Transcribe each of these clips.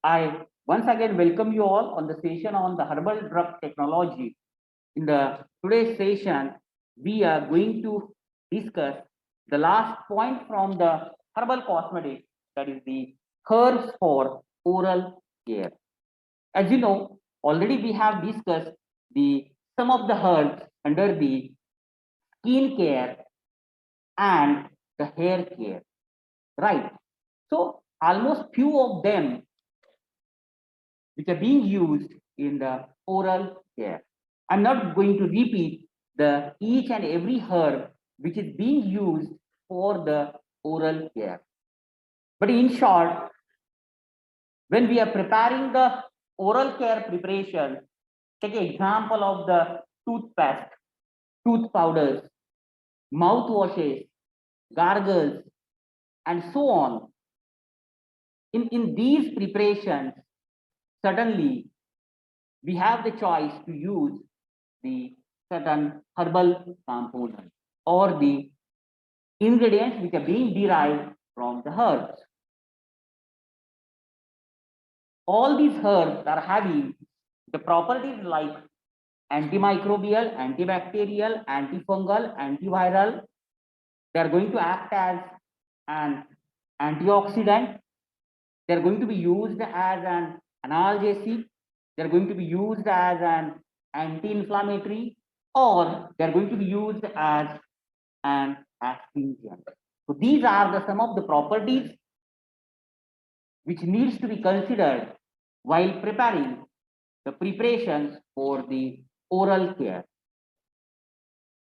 I once again welcome you all on the session on the herbal drug technology. In the today's session, we are going to discuss the last point from the herbal cosmetics, that is the herbs for oral care. As you know, already we have discussed the some of the herbs under the skin care and the hair care, right? So almost few of them which are being used in the oral care. I'm not going to repeat the each and every herb which is being used for the oral care. But in short, when we are preparing the oral care preparation, take an example of the toothpaste, tooth powders, mouthwashes, gargles, and so on. In these preparations, suddenly we have the choice to use the certain herbal components or the ingredients which are being derived from the herbs. All these herbs are having the properties like antimicrobial, antibacterial, antifungal, antiviral. They are going to act as an antioxidant. They are going to be used as an analgesic. They are going to be used as an anti-inflammatory, or they are going to be used as an astringent. So these are the some of the properties which needs to be considered while preparing the preparations for the oral care.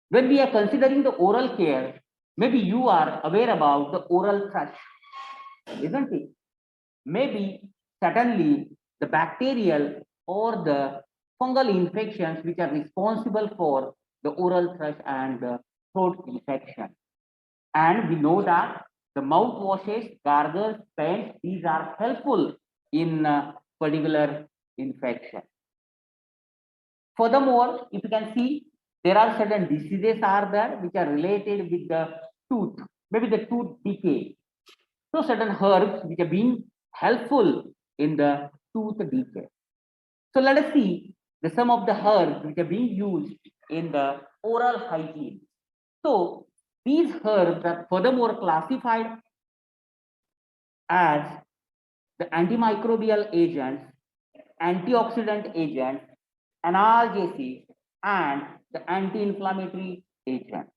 When we are considering the oral care, maybe you are aware about the oral thrush, isn't it? Maybe certainly the bacterial or the fungal infections which are responsible for the oral thrush and the throat infection. And we know that the mouthwashes, gargles, pens, these are helpful in particular infection. Furthermore, if you can see, there are certain diseases are there which are related with the tooth, maybe the tooth decay. So certain herbs which are being helpful in the tooth decay. So let us see the some of the herbs which are being used in the oral hygiene. So these herbs are furthermore classified as the antimicrobial agents, antioxidant agents, analgesic, and the anti-inflammatory agents.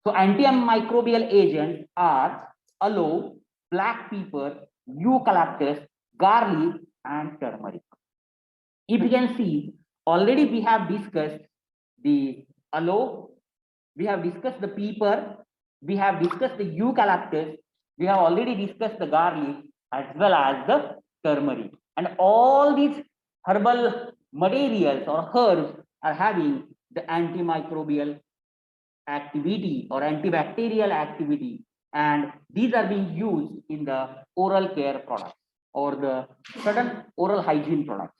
So antimicrobial agents are aloe, black pepper, eucalyptus, garlic, and turmeric. If you can see, already we have discussed the aloe, we have discussed the pepper, we have discussed the eucalyptus, we have already discussed the garlic as well as the turmeric. And all these herbal materials or herbs are having the antimicrobial activity or antibacterial activity, and these are being used in the oral care products or the certain oral hygiene products.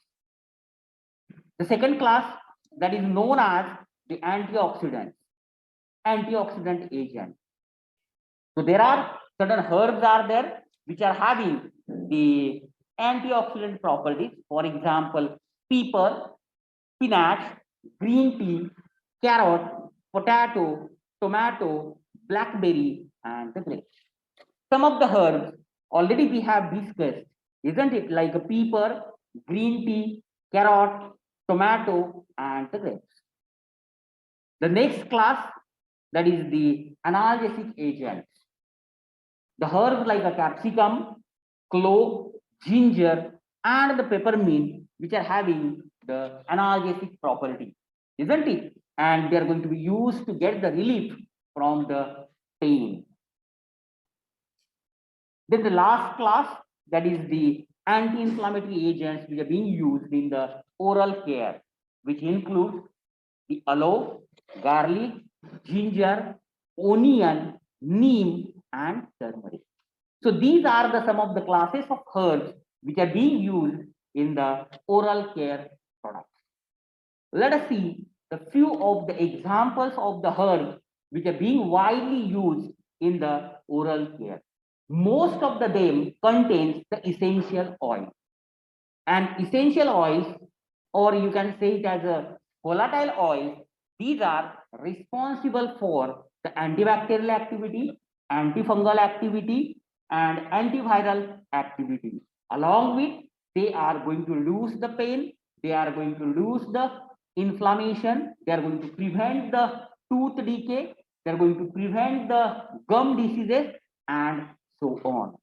The second class, that is known as the antioxidant agent. So there are certain herbs are there which are having the antioxidant properties. For example, pepper, spinach, green tea, carrot, potato, tomato, blackberry, and the grapes. Some of the herbs already we have discussed, isn't it? Like a pepper, green tea, carrot, tomato, and the grapes. The next class, that is the analgesic agents. The herbs like a capsicum, clove, ginger, and the peppermint, which are having the analgesic property, isn't it? And they are going to be used to get the relief from the pain. Then the last class, that is the anti-inflammatory agents which are being used in the oral care, which include the aloe, garlic, ginger, onion, neem, and turmeric. So these are the some of the classes of herbs which are being used in the oral care products. Let us see the few of the examples of the herbs which are being widely used in the oral care. Most of the them contains the essential oil. And essential oils, or you can say it as a volatile oils, these are responsible for the antibacterial activity, antifungal activity, and antiviral activity. Along with, they are going to lose the pain, they are going to lose the inflammation, they are going to prevent the tooth decay, they are going to prevent the gum diseases, and so on.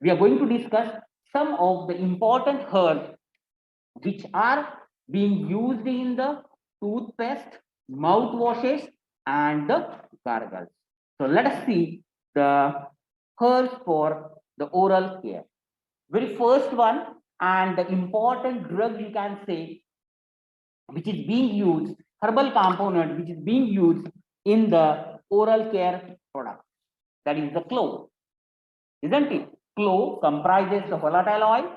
We are going to discuss some of the important herbs which are being used in the toothpaste, mouthwashes, and the gargles. So let us see the herbs for the oral care. Very first one, and the important drug you can say, which is being used, herbal component which is being used in the oral care product, that is the clove, isn't it? Clove comprises the volatile oil,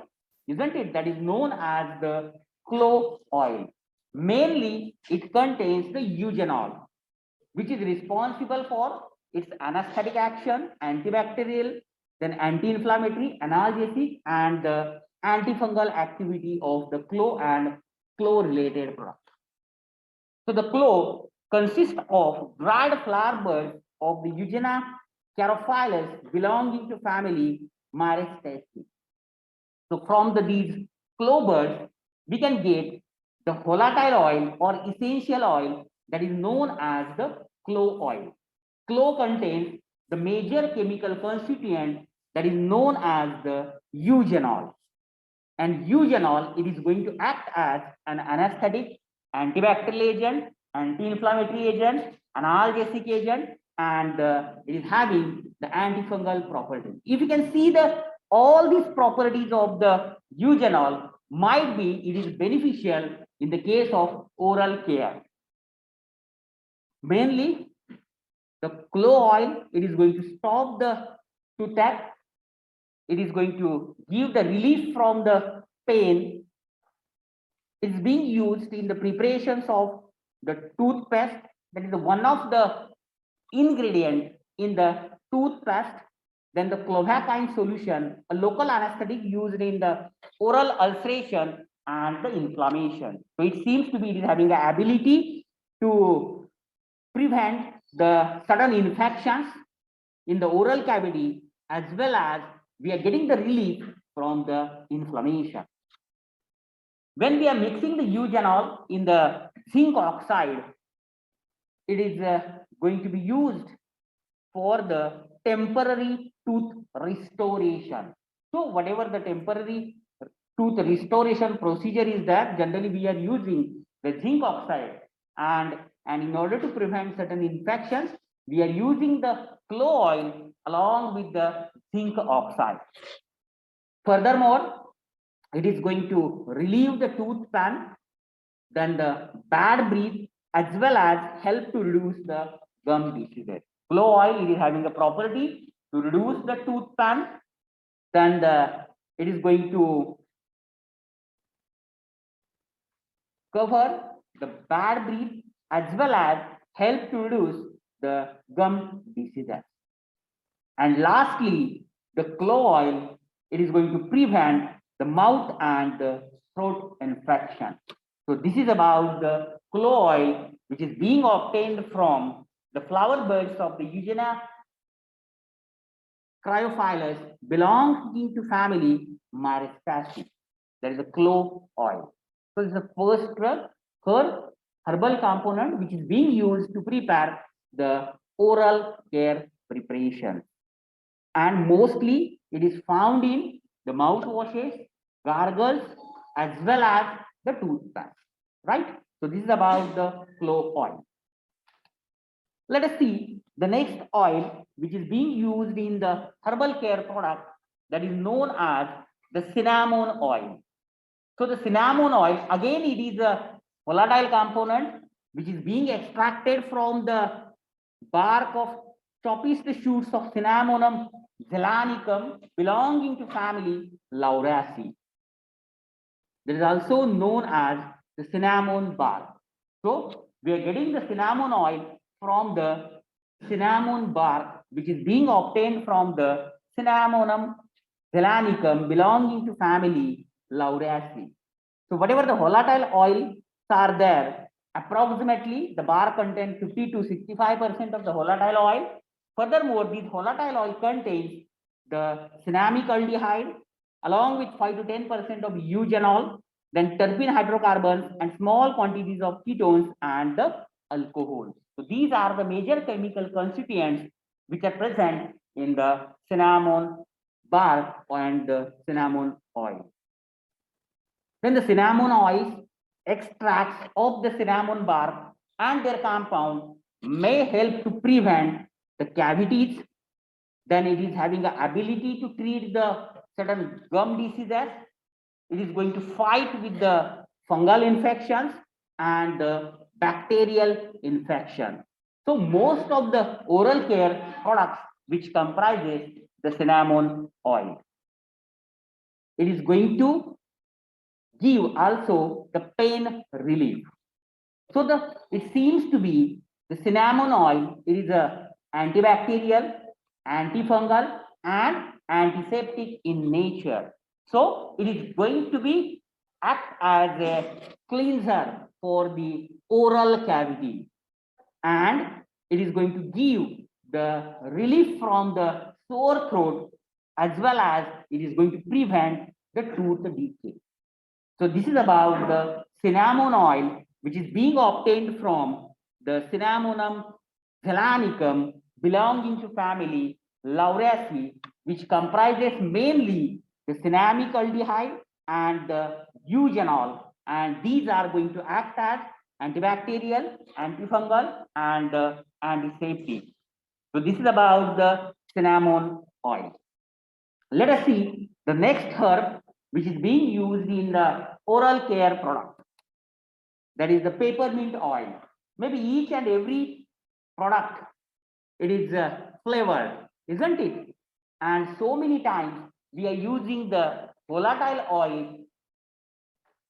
isn't it? That is known as the clove oil. Mainly, it contains the eugenol, which is responsible for its anesthetic action, antibacterial, then anti-inflammatory, analgesic, and the antifungal activity of the clove and clove-related products. So the clove consists of dried flower buds of the Eugenia carophilus belonging to family Myristaceae. So from these clove buds, we can get the volatile oil or essential oil that is known as the clove oil. Clove contains the major chemical constituent that is known as the eugenol. And eugenol, it is going to act as an anesthetic, antibacterial agent, anti-inflammatory agent, analgesic agent, and it is having the antifungal properties. If you can see the all these properties of the eugenol, might be it is beneficial in the case of oral care. Mainly, the clove oil, it is going to stop the toothache, it is going to give the relief from the pain. It's being used in the preparations of the toothpaste. That is one of the ingredient in the toothpaste. Then the clovacaine solution, a local anesthetic used in the oral ulceration and the inflammation. So it seems to be it is having the ability to prevent the sudden infections in the oral cavity, as well as we are getting the relief from the inflammation. When we are mixing the eugenol in the zinc oxide, it is going to be used for the temporary tooth restoration. So whatever the temporary tooth restoration procedure is that, generally we are using the zinc oxide, and in order to prevent certain infections, we are using the clove oil along with the zinc oxide. Furthermore, it is going to relieve the tooth pain, then the bad breath, as well as help to reduce the gum diseases. Clove oil, it is having the property to reduce the tooth pain, then it is going to cover the bad breath, as well as help to reduce the gum diseases. And lastly, the clove oil, it is going to prevent the mouth and the throat infection. So this is about the clove oil, which is being obtained from the flower buds of the Eugenia cryophilus belonging to family Myristaceae. That is the clove oil. So this is the first drug, herbal component, which is being used to prepare the oral care preparation. And mostly it is found in the mouthwashes, gargles, as well as the toothpaste, right? So this is about the clove oil. Let us see the next oil which is being used in the herbal care product, that is known as the cinnamon oil. So the cinnamon oil, again it is a volatile component which is being extracted from the bark of choppist shoots of Cinnamomum zelanicum belonging to family Lauraceae. That is also known as the cinnamon bark. So we are getting the cinnamon oil from the cinnamon bark, which is being obtained from the Cinnamomum zelanicum belonging to family lauriaceae. So whatever the volatile oils are there, approximately the bar contains 50 to 65% of the volatile oil. Furthermore, this volatile oil contains the cinnamic aldehyde along with 5 to 10% of eugenol, then terpene hydrocarbons and small quantities of ketones and the alcohols. So these are the major chemical constituents which are present in the cinnamon bark and the cinnamon oil. Then the cinnamon oils, extracts of the cinnamon bark and their compound may help to prevent the cavities. Then it is having the ability to treat the certain gum diseases. It is going to fight with the fungal infections and the bacterial infection. So most of the oral care products which comprises the cinnamon oil, it is going to give also the pain relief. So it seems to be the cinnamon oil. It is a antibacterial, antifungal, and antiseptic in nature. So it is going to be act as a cleanser for the oral cavity, and it is going to give the relief from the sore throat, as well as it is going to prevent the tooth decay. So this is about the cinnamon oil, which is being obtained from the Cinnamomum zelanicum belonging to family Lauraceae, which comprises mainly the cinnamic aldehyde and the eugenol, and these are going to act as antibacterial, antifungal, and antiseptic. So this is about the cinnamon oil. Let us see the next herb which is being used in the oral care product. That is the peppermint oil. Maybe each and every product, it is flavored, isn't it? And so many times we are using the volatile oil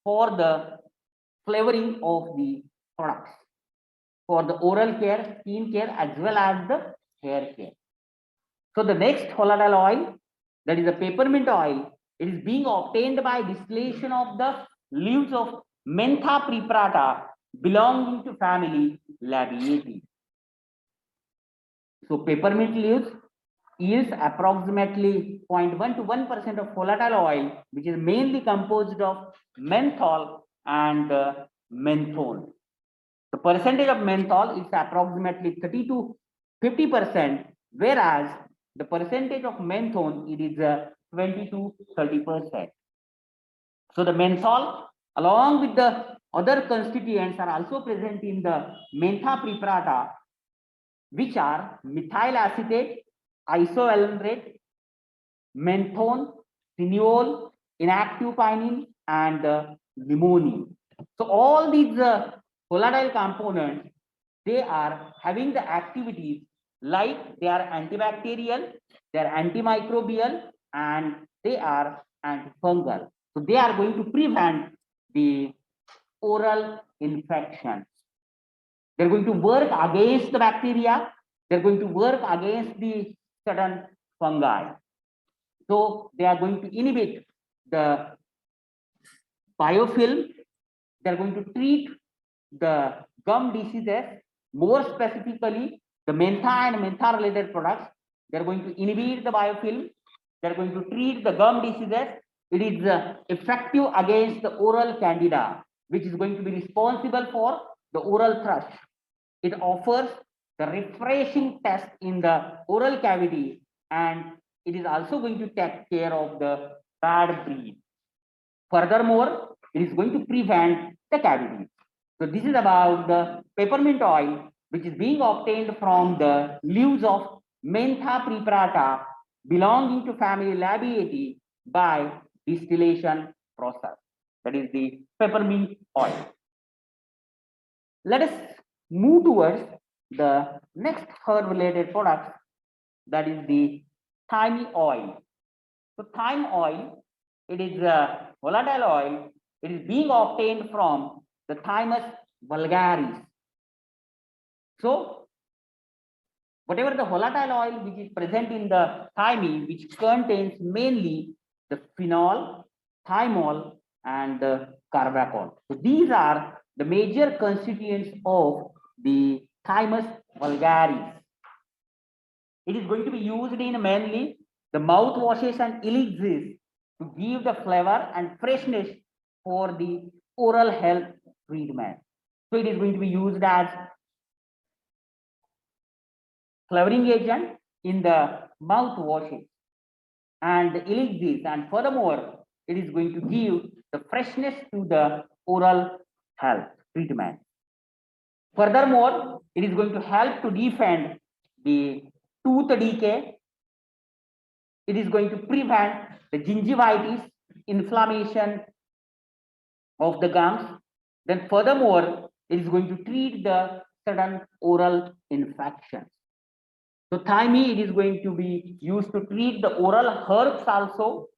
for the flavoring of the products, for the oral care, skin care, as well as the hair care. So the next volatile oil, that is the peppermint oil, it is being obtained by distillation of the leaves of Mentha preparata belonging to family Labiaceae. So peppermint leaves yields approximately 0.1 to 1% of volatile oil, which is mainly composed of menthol and menthol. The percentage of menthol is approximately 30 to 50%, whereas the percentage of menthol it is 20 to 30%. So the menthol along with the other constituents are also present in the Mentha preparata, which are methyl acetate, isovalerate, menthone, cineol, inactive pinene, and limonene. So all these volatile components, they are having the activities like they are antibacterial, they are antimicrobial, and they are antifungal. So they are going to prevent the oral infection. They're going to work against the bacteria. They're going to work against the certain fungi. So they are going to inhibit the biofilm. They're going to treat the gum diseases, more specifically the mentha and mentha related products. They're going to inhibit the biofilm. They're going to treat the gum diseases. It is effective against the oral candida, which is going to be responsible for the oral thrush. It offers the refreshing test in the oral cavity, and it is also going to take care of the bad breath. Furthermore, it is going to prevent the cavities. So this is about the peppermint oil, which is being obtained from the leaves of Mentha preparata belonging to family Labiaceae by distillation process. That is the peppermint oil. Let us move towards the next herb related product, that is the thyme oil. So thyme oil, it is a volatile oil. It is being obtained from the Thymus vulgaris. So whatever the volatile oil which is present in the thyme, which contains mainly the phenol, thymol, and carbachol. So these are the major constituents of the Thymus vulgaris. It is going to be used in mainly the mouthwashes and elixirs to give the flavor and freshness for the oral health treatment. So it is going to be used as flavoring agent in the mouthwashes and the elixirs, and furthermore, it is going to give the freshness to the oral health treatment. Furthermore, it is going to help to defend the tooth decay. It is going to prevent the gingivitis, inflammation of the gums. Then furthermore, it is going to treat the sudden oral infections. So thyme, it is going to be used to treat the oral herbs also.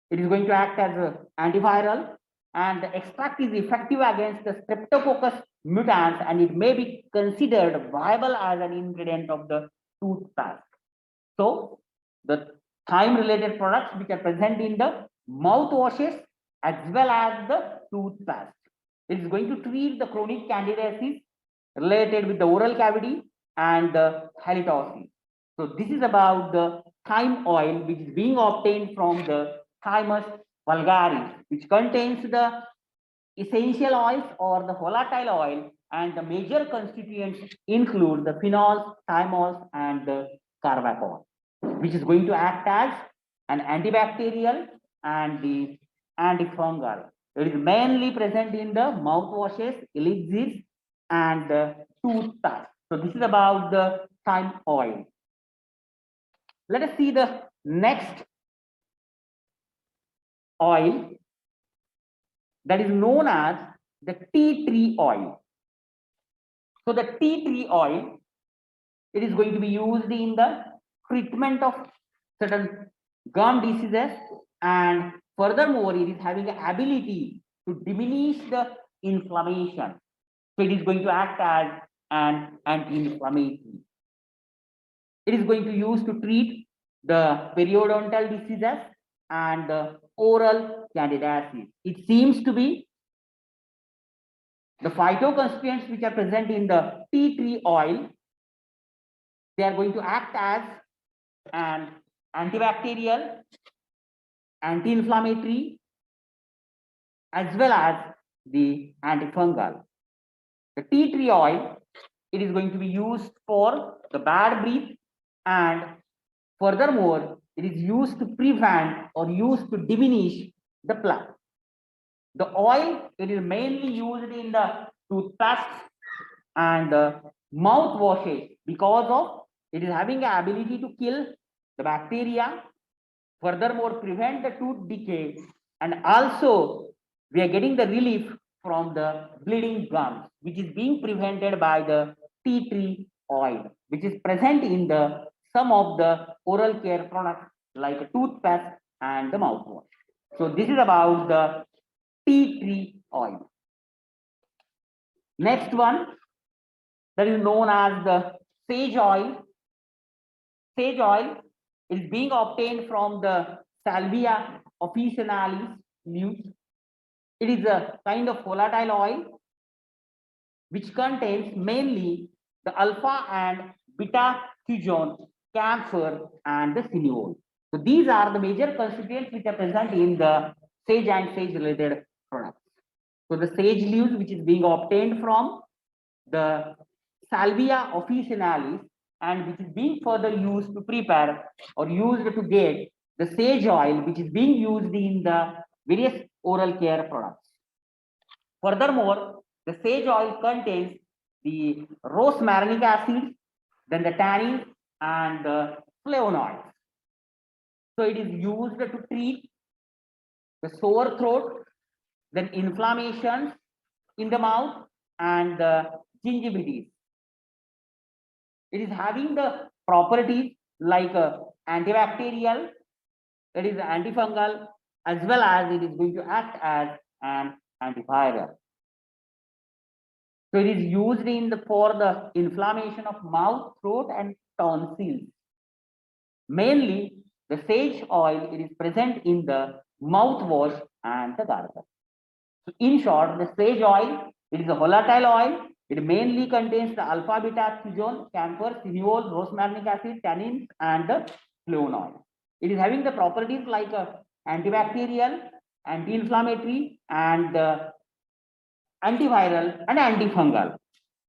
It is going to act as an antiviral, and the extract is effective against the Streptococcus mutans, and it may be considered viable as an ingredient of the toothpaste. So the thyme related products which are present in the mouthwashes as well as the toothpaste. It is going to treat the chronic candidiasis related with the oral cavity and the halitosis. So this is about the thyme oil which is being obtained from the Thymus vulgaris, which contains the essential oils or the volatile oil, and the major constituents include the phenols, thymols, and the carbachol, which is going to act as an antibacterial and the antifungal. It is mainly present in the mouthwashes, elixirs, and the toothpaste. So this is about the thyme oil. Let us see the next oil, that is known as the tea tree oil. So the tea tree oil, it is going to be used in the treatment of certain gum diseases, and furthermore, it is having the ability to diminish the inflammation. So it is going to act as an anti-inflammatory. It is going to use to treat the periodontal diseases and the oral candidiasis. It seems to be the phytoconstituents which are present in the tea tree oil. They are going to act as an antibacterial, anti-inflammatory, as well as the antifungal. The tea tree oil, it is going to be used for the bad breath, and furthermore, it is used to prevent or used to diminish the plaque. The oil, it is mainly used in the toothpaste and mouthwashes because of it is having the ability to kill the bacteria, furthermore prevent the tooth decay, and also we are getting the relief from the bleeding gums, which is being prevented by the tea tree oil, which is present in the some of the oral care products like a toothpaste and the mouthwash. So this is about the tea tree oil. Next one, that is known as the sage oil. Sage oil is being obtained from the Salvia officinalis leaves. It is a kind of volatile oil which contains mainly the alpha and beta quinone, camphor, and the cineol. So these are the major constituents which are present in the sage and sage related products. So the sage leaves which is being obtained from the Salvia officinalis, and which is being further used to prepare or used to get the sage oil which is being used in the various oral care products. Furthermore, the sage oil contains the rosmarinic acid, then the tannins and the flavonoids. So it is used to treat the sore throat, then inflammations in the mouth, and the gingivitis. It is having the properties like antibacterial, it is antifungal, as well as it is going to act as an antiviral. So it is used in the for the inflammation of mouth, throat, and tonsils. Mainly, the sage oil, it is present in the mouthwash, and the gargle. So in short, the sage oil, it is a volatile oil. It mainly contains the alpha beta quinolone, camphor, cineol, rosmarinic acid, tannins, and the flavonoid. It is having the properties like antibacterial, anti-inflammatory, and antiviral and antifungal.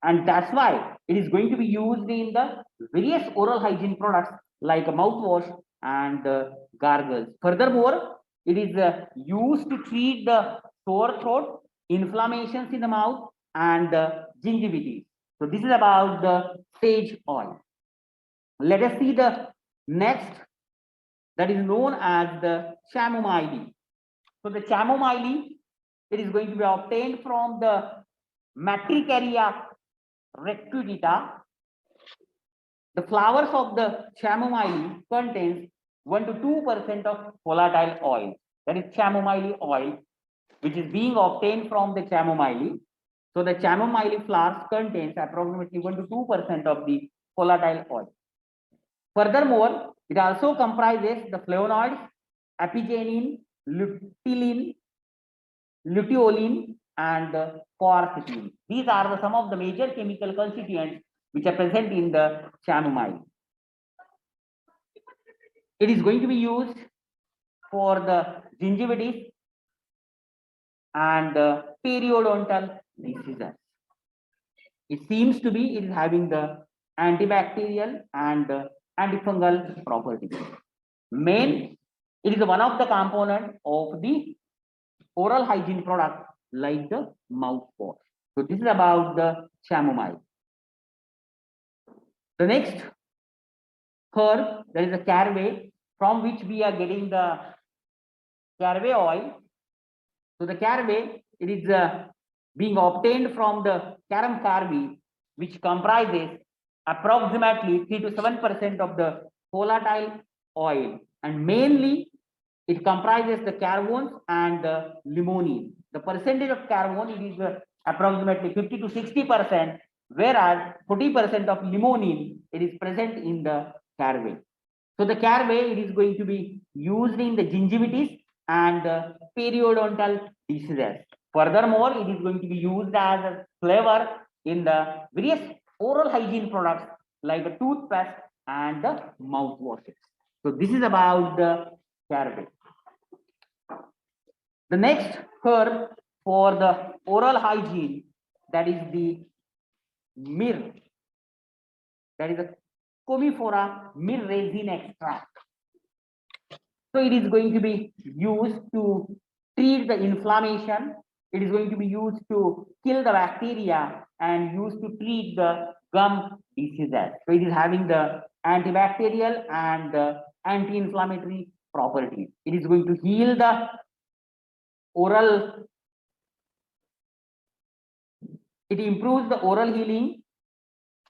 And that's why it is going to be used in the various oral hygiene products like mouthwash and gargles. Furthermore, it is used to treat the sore throat, inflammations in the mouth, and gingivitis. So this is about the sage oil. Let us see the next, that is known as the chamomile. So the chamomile, it is going to be obtained from the Matricaria rectitata. The flowers of the chamomile contains 1 to 2% of volatile oil. That is chamomile oil, which is being obtained from the chamomile. So the chamomile flowers contains approximately 1 to 2% of the volatile oil. Furthermore, it also comprises the flavonoids, apigenin, luteolin, and quercetin. These are some of the major chemical constituents which are present in the chamomile. It is going to be used for the gingivitis and periodontal diseases. It seems to be it is having the antibacterial and antifungal properties. Main, it is one of the component of the oral hygiene product like the mouthwash. So this is about the chamomile. The next herb, there is a caraway, from which we are getting the caraway oil. So the caraway, it is being obtained from the carum carvi, which comprises approximately 3 to 7% of the volatile oil, and mainly it comprises the carbones and the limonene. The percentage of carbon, it is approximately 50 to 60%, whereas 40% of limonene, it is present in the caraway. So the caraway, it is going to be used in the gingivitis and periodontal diseases. Furthermore, it is going to be used as a flavor in the various oral hygiene products like the toothpaste and the mouthwashes. So this is about the caraway. The next herb for the oral hygiene, that is the myrrh. That is the Commiphora myrrh resin extract. So it is going to be used to treat the inflammation. It is going to be used to kill the bacteria and used to treat the gum diseases. So it is having the antibacterial and anti-inflammatory properties. It is going to heal the oral. It improves the oral healing.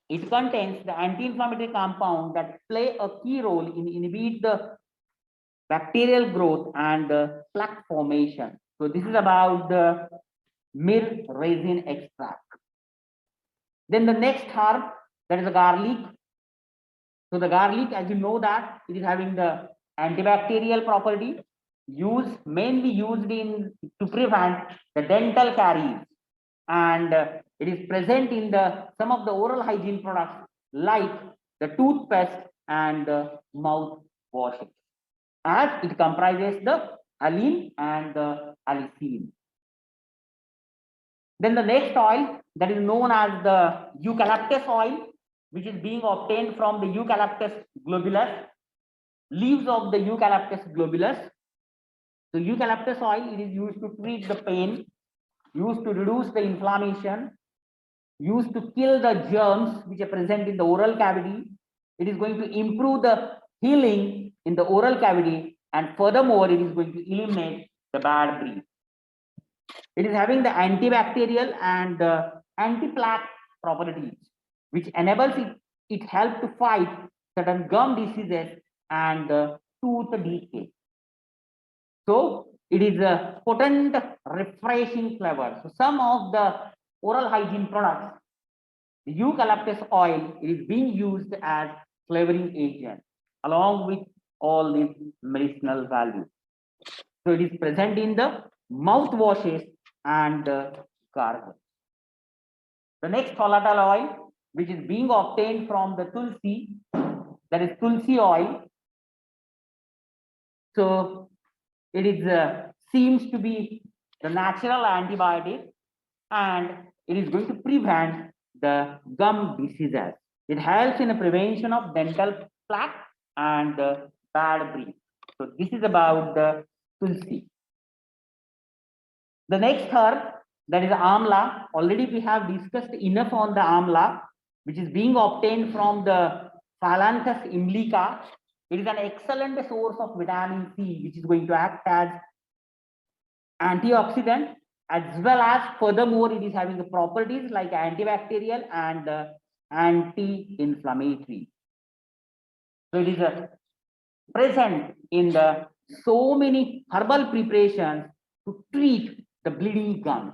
It contains the anti-inflammatory compound that play a key role in inhibit the bacterial growth and plaque formation. So this is about the myrrh resin extract. Then the next herb, that is the garlic. So the garlic, as you know, that it is having the antibacterial property, mainly used in to prevent the dental caries, and it is present in the some of the oral hygiene products like the toothpaste and mouth washing, as it comprises the allicin and the allicin. Then the next oil, that is known as the eucalyptus oil, which is being obtained from the Eucalyptus globulus, leaves of the Eucalyptus globulus. So eucalyptus oil, it is used to treat the pain, used to reduce the inflammation, used to kill the germs which are present in the oral cavity. It is going to improve the healing in the oral cavity, and furthermore, it is going to eliminate the bad breath. It is having the antibacterial and anti-plaque properties, which enables it help to fight certain gum diseases and tooth decay. So it is a potent, refreshing flavor. So some of the oral hygiene products, the eucalyptus oil, it is being used as flavoring agent along with all these medicinal values. So it is present in the mouthwashes and gargles. The next volatile oil, which is being obtained from the tulsi, that is tulsi oil. So it is seems to be the natural antibiotic, and it is going to prevent the gum diseases. It helps in the prevention of dental plaque and bad breath. So this is about the tulsi. The next herb, that is amla. Already we have discussed enough on the amla, which is being obtained from the Phalanthus imblica. It is an excellent source of vitamin C, which is going to act as antioxidant, as well as furthermore it is having the properties like antibacterial and anti-inflammatory. So it is present in the so many herbal preparations to treat the bleeding gums.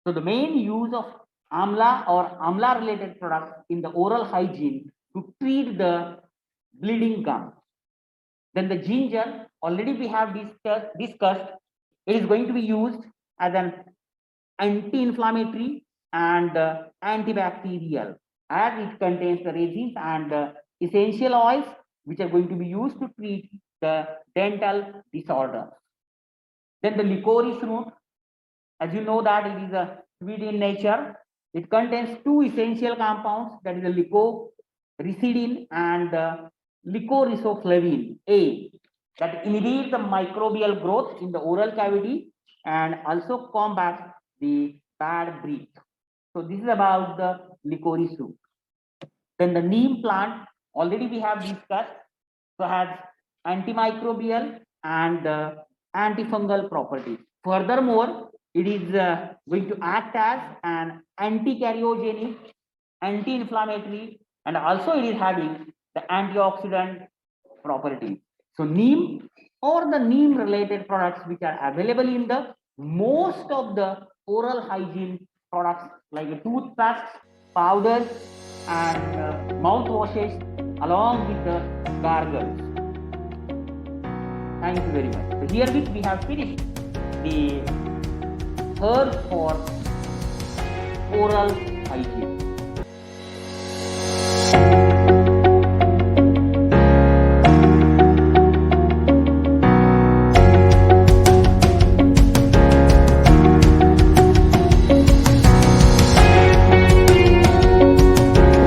So the main use of amla or amla related products in the oral hygiene to treat the bleeding gums. Then the ginger, already we have discussed, it is going to be used as an anti-inflammatory and antibacterial, as it contains the resins and essential oils which are going to be used to treat the dental disorders. Then the licorice root, as you know that it is a sweet in nature. It contains two essential compounds, that is the licoricidin and licoricoflavin A, that inhibit the microbial growth in the oral cavity and also combat the bad breath. So this is about the licorice root. Then the neem plant, already we have discussed, so has antimicrobial and antifungal properties. Furthermore, it is going to act as an anti-cariogenic, anti-inflammatory, and also it is having the antioxidant properties. So neem or the neem related products which are available in the most of the oral hygiene products like toothpaste, powders, and mouthwashes along with the gargles. Thank you very much. So herewith we have finished the herbs for oral hygiene.